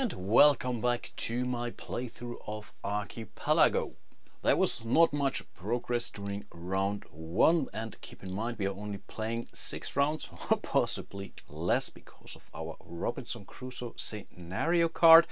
and welcome back to my playthrough of Archipelago. There was not much progress during round 1, and keep in mind we are only playing 6 rounds or possibly less because of our Robinson Crusoe scenario card,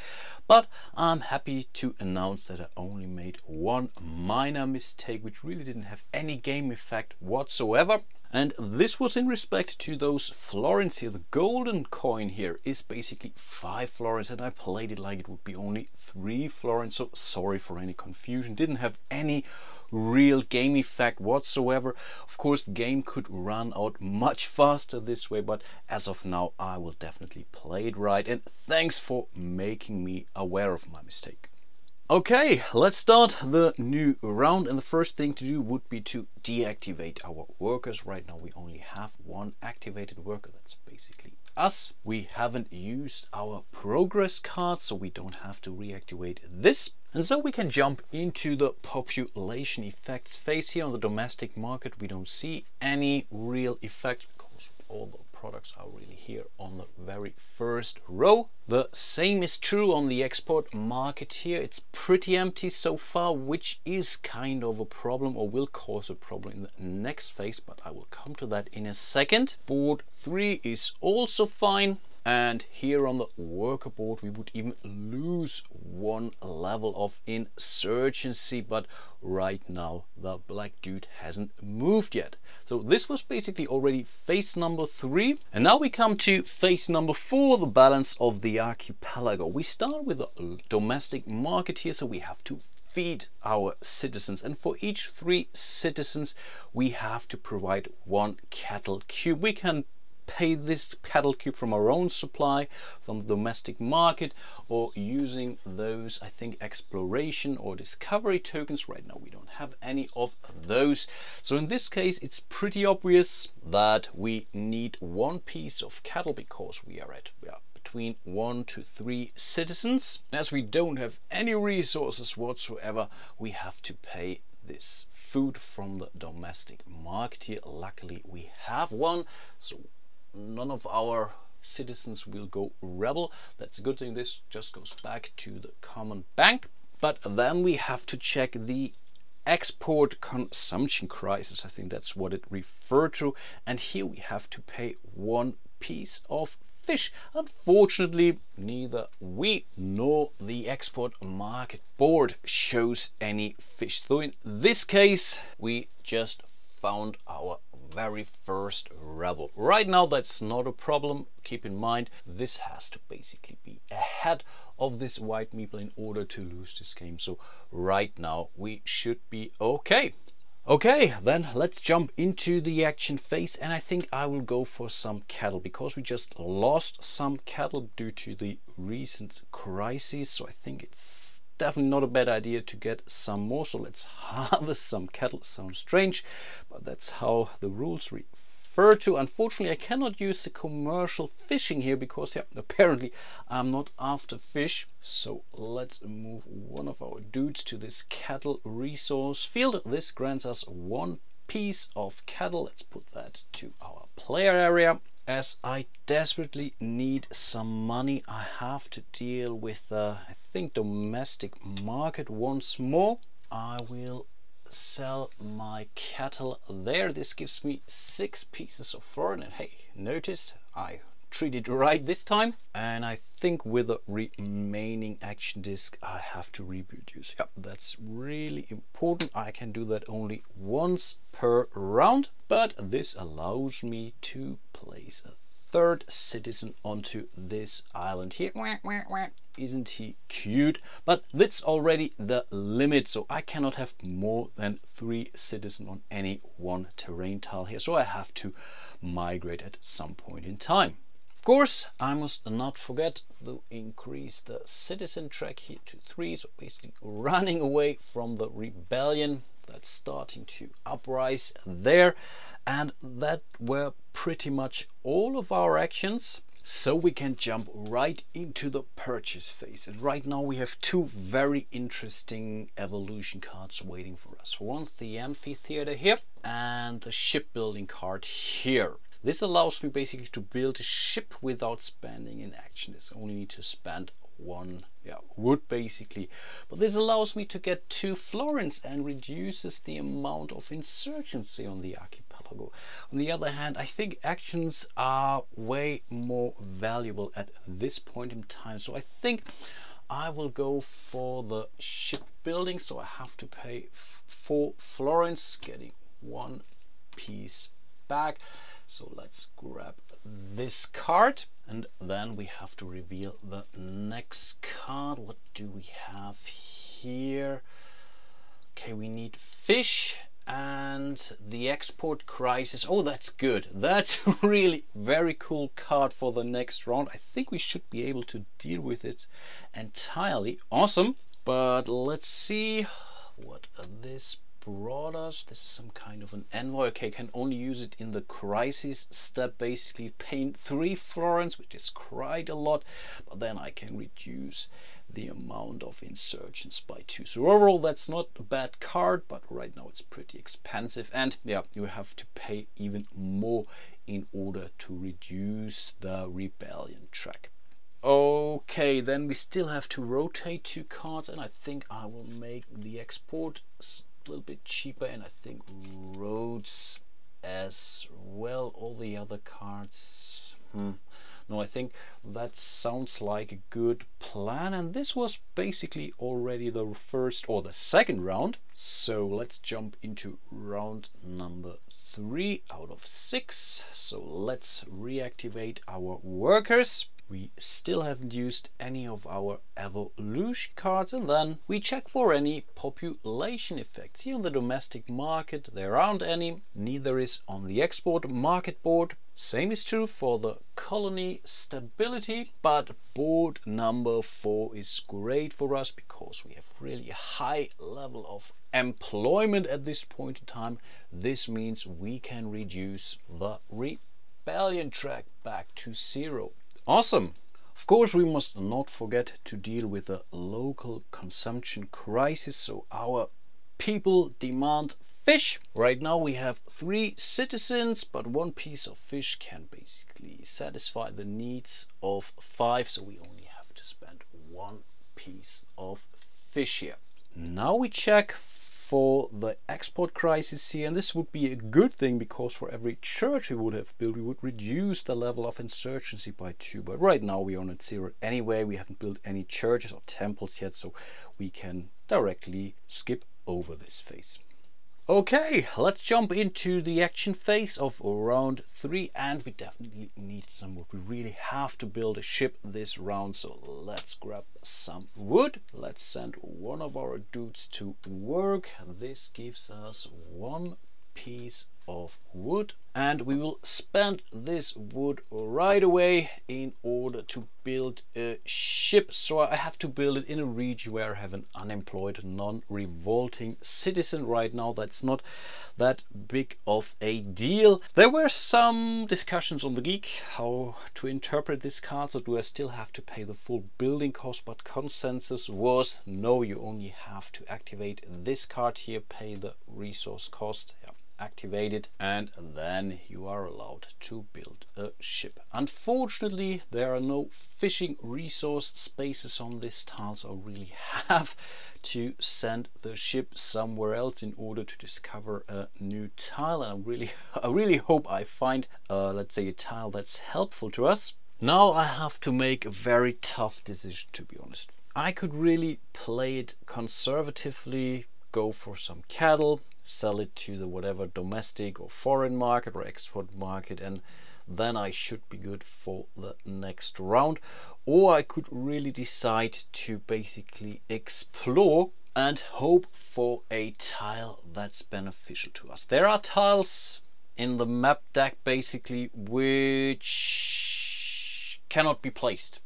but I'm happy to announce that I only made one minor mistake which really didn't have any game effect whatsoever. And this was in respect to those florins here. The golden coin here is basically 5 florins, and I played it like it would be only 3 florins, so sorry for any confusion. Didn't have any real game effect whatsoever. Of course, the game could run out much faster this way, but as of now I will definitely play it right, and thanks for making me aware of my mistake. Okay, let's start the new round, and the first thing to do would be to deactivate our workers. Right now we only have one activated worker, that's basically us. We haven't used our progress card, so we don't have to reactivate this. And so we can jump into the population effects phase. Here on the domestic market we don't see any real effect because all the products are really here on the very first row. The same is true on the export market here. It's pretty empty so far, which is kind of a problem or will cause a problem in the next phase, but I will come to that in a second. Board 3 is also fine. And here on the worker board we would even lose one level of insurgency, but right now the black dude hasn't moved yet. So this was basically already phase number 3, and now we come to phase number 4, the balance of the archipelago. We start with the domestic market here, so we have to feed our citizens, and for each 3 citizens we have to provide 1 cattle cube. We can pay this cattle cube from our own supply from the domestic market, or using those, I think, exploration or discovery tokens. Right now we don't have any of those, so in this case it's pretty obvious that we need 1 piece of cattle because we are between 1 to 3 citizens. As we don't have any resources whatsoever, we have to pay this food from the domestic market here. Luckily we have one, so none of our citizens will go rebel. That's a good thing. This just goes back to the common bank. But then we have to check the export consumption crisis. I think that's what it referred to. And here we have to pay 1 piece of fish. Unfortunately, neither we nor the export market board shows any fish. So in this case, we just found our very first rebel. Right now that's not a problem. Keep in mind this has to basically be ahead of this white meeple in order to lose this game, so right now we should be okay. Okay, then let's jump into the action phase, and I think I will go for some cattle because we just lost some cattle due to the recent crisis, so I think it's definitely not a bad idea to get some more. So let's harvest some cattle. Sounds strange, but that's how the rules refer to. Unfortunately I cannot use the commercial fishing here because apparently I'm not after fish. So let's move one of our dudes to this cattle resource field. This grants us 1 piece of cattle. Let's put that to our player area. As I desperately need some money, I have to deal with I think domestic market once more. I will sell my cattle there. This gives me 6 pieces of florin, and hey, notice I treated right this time. And I think with the remaining action disc I have to reproduce. Yep, that's really important. I can do that only once per round, but this allows me to place a 3rd citizen onto this island here. Isn't he cute? But that's already the limit, so I cannot have more than 3 citizens on any one terrain tile here, so I have to migrate at some point in time. Of course, I must not forget to increase the citizen track here to 3, so basically running away from the rebellion that's starting to uprise there. And that were pretty much all of our actions, so we can jump right into the purchase phase. And right now we have 2 very interesting evolution cards waiting for us. One's the amphitheater here and the shipbuilding card here. This allows me basically to build a ship without spending an action. I only need to spend one wood basically. But this allows me to get 2 florins and reduces the amount of insurgency on the archipelago. On the other hand, I think actions are way more valuable at this point in time, so I think I will go for the shipbuilding. So I have to pay 4 florins, getting 1 piece back. So let's grab this card, and then we have to reveal the next card. What do we have here? Okay, we need fish and the export crisis. Oh, that's good. That's really very cool card for the next round. I think we should be able to deal with it entirely. Awesome. But let's see what this brought us. This is some kind of an envoy. Okay, can only use it in the crisis step, basically paying 3 florins, which is quite a lot, but then I can reduce the amount of insurgents by 2. So overall that's not a bad card, but right now it's pretty expensive, and yeah, you have to pay even more in order to reduce the rebellion track. Okay, then we still have to rotate 2 cards, and I think I will make the export a little bit cheaper, and I think roads as well. All the other cards, no, I think that sounds like a good plan, and this was basically already the first or the second round. So let's jump into round number 3 out of 6. So let's reactivate our workers. We still haven't used any of our evolution cards, and then we check for any population effects. Here on the domestic market there aren't any, neither is on the export market board. Same is true for the colony stability, but board number 4 is great for us because we have really a high level of employment at this point in time. This means we can reduce the rebellion track back to 0. Awesome. Of course, we must not forget to deal with the local consumption crisis, so our people demand fish. Right now we have 3 citizens, but 1 piece of fish can basically satisfy the needs of 5, so we only have to spend 1 piece of fish here. Now we check for the export crisis here, and this would be a good thing because for every church we would have built we would reduce the level of insurgency by 2, but right now we are at 0 anyway. We haven't built any churches or temples yet, so we can directly skip over this phase. Okay, let's jump into the action phase of round 3, and we definitely need some wood. We really have to build a ship this round, so let's grab some wood. Let's send one of our dudes to work. This gives us 1 piece of wood, and we will spend this wood right away in order to build a ship. So I have to build it in a region where I have an unemployed, non-revolting citizen. Right now that's not that big of a deal. There were some discussions on the Geek how to interpret this card, so do I still have to pay the full building cost, but consensus was no, you only have to activate this card here, pay the resource cost, activate it, and then you are allowed to build a ship. Unfortunately, there are no fishing resource spaces on this tile, so I really have to send the ship somewhere else in order to discover a new tile, and I really hope I find let's say a tile that's helpful to us. Now I have to make a very tough decision, to be honest. I could really play it conservatively, go for some cattle, sell it to the whatever domestic or foreign market or export market, and then I should be good for the next round. Or I could really decide to basically explore and hope for a tile that's beneficial to us. There are tiles in the map deck basically which cannot be placed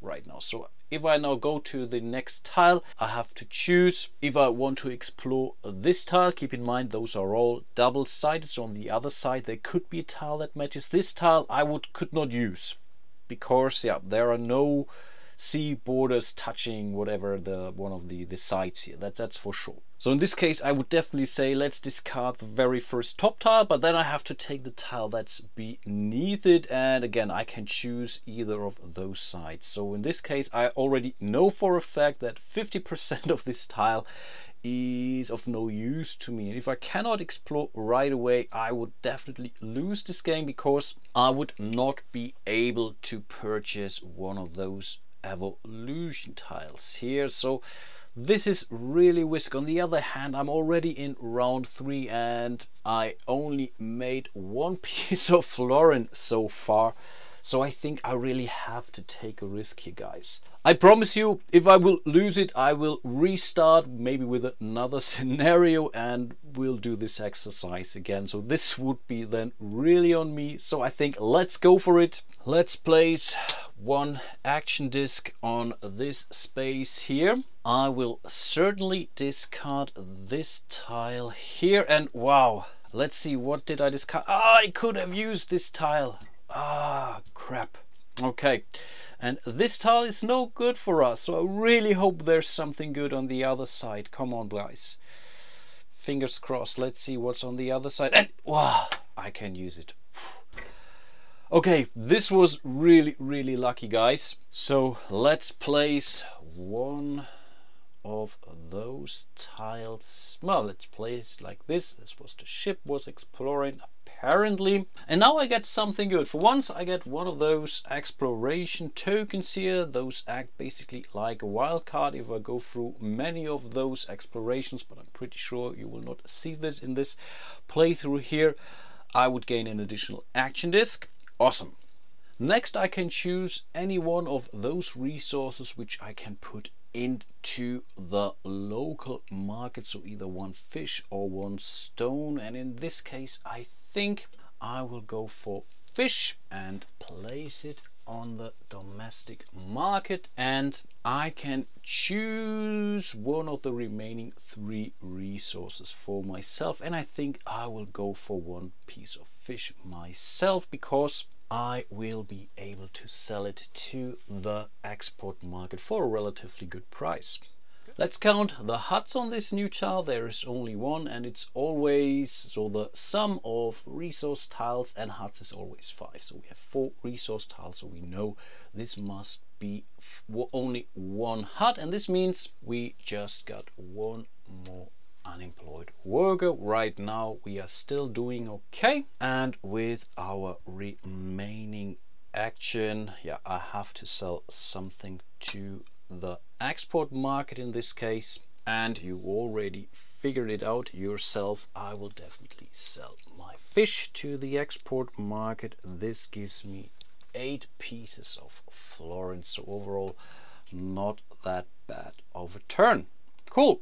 right now. So if I now go to the next tile, I have to choose if I want to explore this tile. Keep in mind those are all double-sided, so on the other side there could be a tile that matches. This tile I could not use because there are no see borders touching whatever the one of the sides here. That's for sure. So in this case I would definitely say let's discard the very first top tile, but then I have to take the tile that's beneath it, and again I can choose either of those sides. So in this case I already know for a fact that 50% of this tile is of no use to me, and if I cannot explore right away I would definitely lose this game, because I would not be able to purchase one of those evolution tiles here. So this is really risky. On the other hand, I'm already in round 3 and I only made one piece of florin so far. So I think I really have to take a risk here, guys. I promise you, if I will lose it, I will restart maybe with another scenario and we'll do this exercise again. So this would be then really on me. So I think let's go for it. Let's place one action disc on this space here. I will certainly discard this tile here, and wow, let's see, what did I discard? I could have used this tile. Crap. Okay, and this tile is no good for us, so I really hope there's something good on the other side. Come on, guys, fingers crossed. Let's see what's on the other side, and wow, I can use it. Okay, this was really lucky, guys. So let's place one of those tiles. Well, let's place it like this. This was the ship was exploring apparently, and now I get something good. For once I get one of those exploration tokens here. Those act basically like a wild card if I go through many of those explorations, but I'm pretty sure you will not see this in this playthrough here. I would gain an additional action disc. Awesome. Next I can choose any one of those resources which I can put into the local market, so either one fish or one stone, and in this case I think I will go for fish and place it on the domestic market, and I can choose one of the remaining 3 resources for myself, and I think I will go for one piece of fish myself because I will be able to sell it to the export market for a relatively good price. Let's count the huts on this new tile. There is only one, and it's always, so the sum of resource tiles and huts is always 5. So we have 4 resource tiles, so we know this must be only one hut, and this means we just got one more unemployed worker. Right now we are still doing okay, and with our remaining action, yeah, I have to sell something to the export market in this case, and you already figured it out yourself. I will definitely sell my fish to the export market. This gives me 8 pieces of florins, so overall not that bad of a turn. Cool.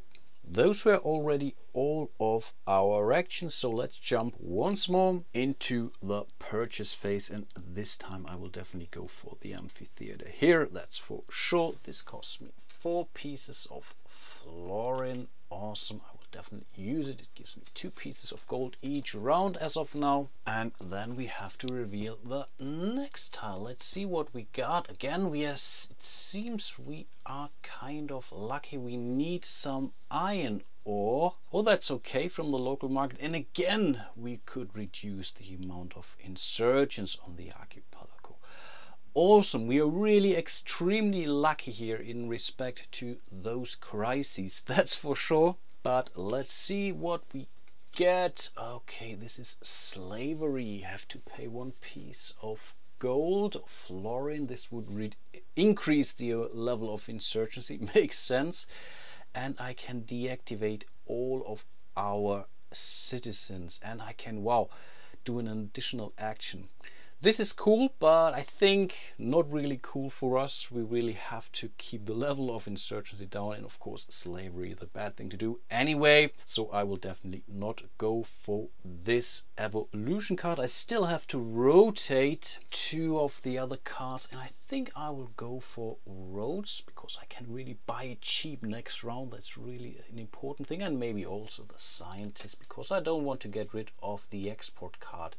Those were already all of our actions, so let's jump once more into the purchase phase, and this time I will definitely go for the amphitheater here, that's for sure. This costs me 4 pieces of florin. Awesome, I will definitely use it. It gives me 2 pieces of gold each round as of now, and then we have to reveal the next tile. Let's see what we got. Again, it seems we are kind of lucky. We need some iron ore. Oh, that's okay, from the local market, and again we could reduce the amount of insurgents on the archipelago. Awesome, we are really extremely lucky here in respect to those crises, that's for sure. But let's see what we get. Okay, this is slavery. You have to pay 1 piece of gold, florin. This would increase the level of insurgency. Makes sense. And I can deactivate all of our citizens, and I can, wow, do an additional action. This is cool, but I think not really cool for us. We really have to keep the level of insurgency down, and of course slavery is the bad thing to do anyway, so I will definitely not go for this evolution card. I still have to rotate 2 of the other cards, and I think I will go for roads because I can really buy it cheap next round. That's really an important thing, and maybe also the scientist, because I don't want to get rid of the export card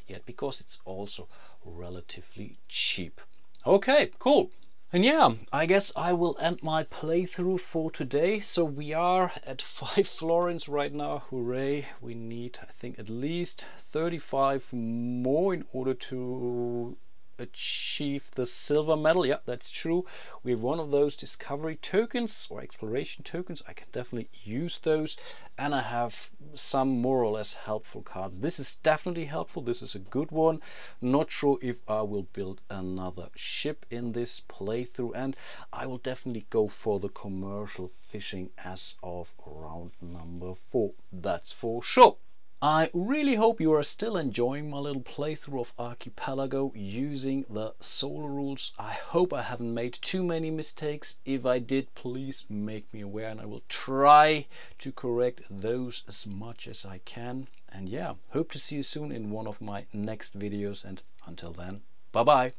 yet because it's also relatively cheap. Okay, cool. And yeah, I guess I will end my playthrough for today. So we are at 5 florins right now. Hooray! We need, I think, at least 35 more in order to achieve the silver medal. Yeah, that's true. We have one of those discovery tokens or exploration tokens. I can definitely use those, and I have some more or less helpful cards. This is definitely helpful. This is a good one. Not sure if I will build another ship in this playthrough, and I will definitely go for the commercial fishing as of round number 4. That's for sure. I really hope you are still enjoying my little playthrough of Archipelago using the solo rules. I hope I haven't made too many mistakes. If I did, please make me aware and I will try to correct those as much as I can. And yeah, hope to see you soon in one of my next videos, and until then, bye bye.